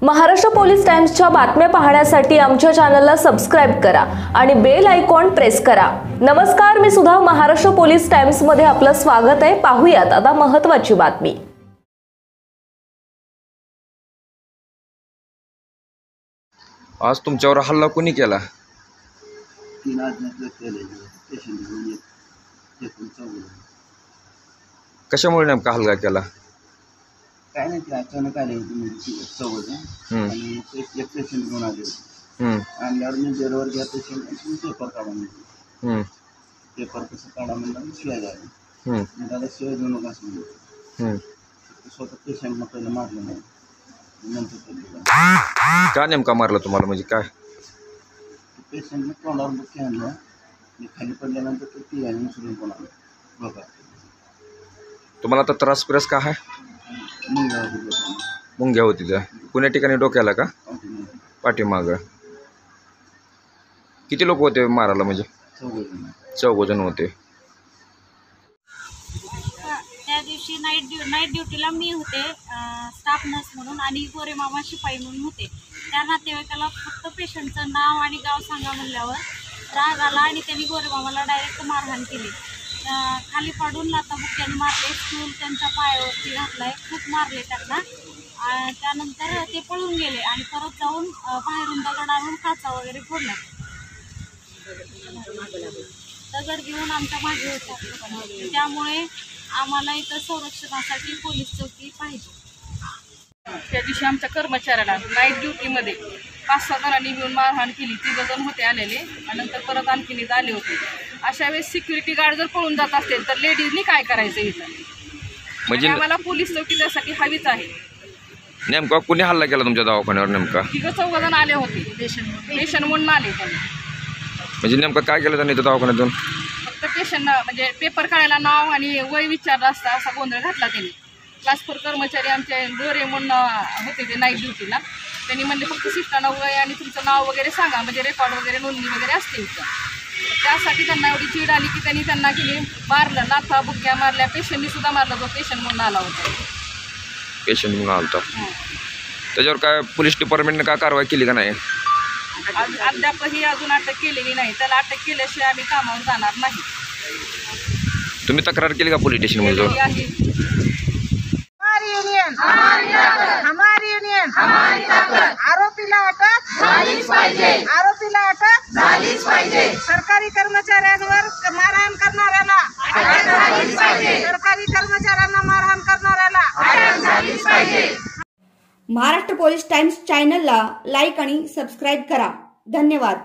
Maharashtra police टाइम्सच्या बातम्या पाहण्यासाठी आमच्या चॅनलला सबस्क्राइब करा आणि बेल आयकॉन प्रेस करा। नमस्कार, मी सुधा, महाराष्ट्र पोलीस टाइम्स मध्ये आपलं स्वागत आहे। पाहूयात आता महत्त्वाची बातमी। आज तुमच्यावर हल्ला कोणी केला? कशामुळे नेमका हल्ला केला? काय नाही, ते अचानक आले होते चौघ आणि एक पेशंट घेऊन आले। आणल्यावर मी बेडवर घ्या पेशंट पेपर काढा म्हणजे पेपर कसं काढा म्हणलं शिवाय झाले मी त्याला शिवाय देऊ नका असं म्हणलं। स्वतः पेशंटनं पहिलं मारलं नाही, नंतर का नेमका मारला तुम्हाला? म्हणजे काय? पेशंटनं तोंडावर बुक्की आणलं, मी खाली पडल्यानंतर ते ती आणि उचलून पण आलं बघा। तुम्हाला आता त्रास पिरास का आहे? मुंग्या होती त्या कुण्या ठिकाणी? डोक्याला का पाठीमाग? किती लोक होते मारायला? म्हणजे चौघ जण होते। त्या दिवशी नाईट ड्युटीला मी होते, स्टाफ नर्स म्हणून, आणि गोरे मामा शिपाई म्हणून होते। त्या नातेवाईकाला फक्त पेशंटचं नाव आणि गाव सांगा म्हणल्यावर राग आला आणि त्यांनी गोरे मामाला डायरेक्ट मारहाण केली। खाली पाडून लाथा बुक्क्याने मारले, स्टूल त्यांच्या पायावरती घातलाय, खूप मारले त्यांना। त्यानंतर ते पळून गेले आणि परत जाऊन बाहेरून दगड आणून काचा वगैरे फोडल्या। दगड घेऊन आमच्या मागे होत्या, त्यामुळे आम्हाला इथं संरक्षणासाठी पोलीस चौकी पाहिजे। त्या दिवशी आमच्या कर्मचाऱ्याला नाईट ड्युटीमध्ये 5-6 जणांनी मिळून मारहाण केली। 3 जण होते आलेले आणि नंतर परत आणखीन आले होते। अशा वेळेस सिक्युरिटी गार्ड जर पळून जात असतील तर लेडीजनी काय करायचं इथं? म्हणजे आम्हाला पोलीस चौकी त्यासाठी हवीच आहे। नेमका कुणी हल्ला केला तुमच्या दवाखान्यावर? नेमका 3-4 जण आले होते, पेशंट म्हणून आले त्यांनी। म्हणजे नेमकं काय केलं त्यांनी दवाखान्यातून? फक्त पेशंट म्हणजे पेपर काढायला नाव आणि वय विचारलं असता, असा गोंधळ घातला त्यांनी। क्लास 4 कर्मचारी आमचे गोरे म्हणून होते ते नाईट ड्युटीला, त्यांनी म्हणले फक्त सिस्टरना वय आणि तुमचं नाव वगैरे सांगा, म्हणजे रेकॉर्ड वगैरे नोंदणी वगैरे असते इथं। त्यासाठी त्यांना एवढी चीड आली की त्यांनी त्यांना केली मारलं, लाथा बुक्क्या मारल्या। पेशंटनी सुद्धा मारला, जो पेशंट म्हणून आला होता। पेशंट म्हणून आला होता, त्याच्यावर काय पोलीस डिपार्टमेंटने काय कारवाई केली का नाही? अद्यापही अजून अटक केलेली नाही। त्याला अटक केल्याशिवाय आम्ही कामावर जाणार नाही। तुम्ही तक्रार केली का पोलीस स्टेशनमध्ये जाऊन? हमारी यूनियन आरोपीला अटक झालीच पाहिजे, आरोपीला अटक झालीच पाहिजे। सरकारी कर्मचाऱ्यांवर मारहाण करणाऱ्याला अटक झालीच पाहिजे, सरकारी कर्मचाऱ्यांना मारहाण करणाऱ्याला अटक झालीच पाहिजे। महाराष्ट्र पोलीस टाइम्स चॅनलला लाईक आणि सबस्क्राइब करा। धन्यवाद।